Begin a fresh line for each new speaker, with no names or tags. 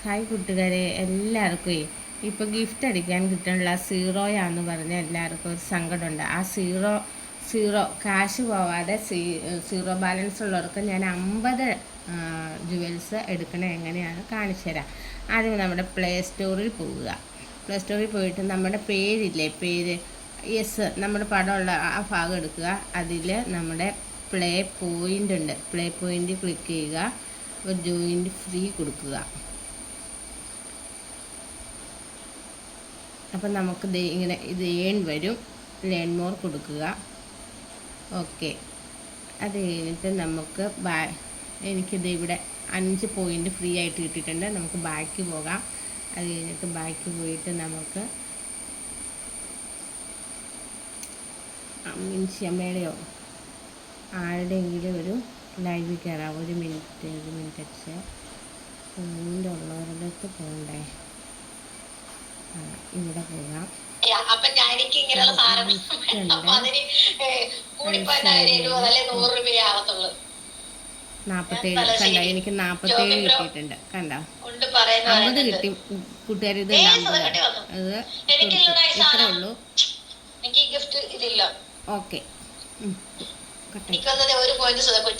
Hi കൂട്ടുകാരെ, എല്ലാവർക്കും ഇപ്പോൾ ഗിഫ്റ്റ് അടിക്കാൻ കിട്ടാനുള്ള സീറോയാന്ന് പറഞ്ഞാൽ എല്ലാവർക്കും ഒരു സങ്കടമുണ്ട്. ആ സീറോ കാശ് പോവാതെ സീറോ ബാലൻസ് ഉള്ളവർക്ക് ഞാൻ 50 ജുവൽസ് എടുക്കണേ എങ്ങനെയാണ് കാണിച്ചു തരാം. ആദ്യം നമ്മുടെ പ്ലേ സ്റ്റോറിൽ പോവുക. പ്ലേ സ്റ്റോറിൽ പോയിട്ട് നമ്മുടെ പേര് യെസ് നമ്മുടെ പടമുള്ള ആ ഭാഗം എടുക്കുക. അതിൽ നമ്മുടെ പ്ലേ പോയിൻ്റ് ഉണ്ട്. പ്ലേ പോയിൻ്റ് ക്ലിക്ക് ചെയ്യുക. ഒരു ജോയിൻ്റ് ഫ്രീ കൊടുക്കുക. അപ്പം നമുക്ക് ഇങ്ങനെ ഇത് ഏൺ വരും. ലേൺ മോർ കൊടുക്കുക. ഓക്കെ, അത് കഴിഞ്ഞിട്ട് നമുക്ക് എനിക്കിത് ഇവിടെ 5 പോയിൻ്റ് ഫ്രീ ആയിട്ട് കിട്ടിയിട്ടുണ്ട്. നമുക്ക് ബാക്ക് പോകാം. അത് കഴിഞ്ഞിട്ട് ബാക്ക് പോയിട്ട് നമുക്ക് മിൻഷ്യമ്മയുടെയോ ആരുടെയെങ്കിലും ഒരു ലൈവിൽ കയറാം. ഒരു മിനിറ്റ് വെച്ച് ഫോണിൻ്റെ ഉള്ളവരുടെ അടുത്ത് പോകണ്ടേ. ഇവിടെ പോകാം. 47 കണ്ട, എനിക്ക് 47 കിട്ടിയിട്ടുണ്ട്. കണ്ടോ, 50 കിട്ടി കൂട്ടുകാർ. ഇത് 50, അത് ഇത്രേ ഉള്ളൂ. ഓക്കെ.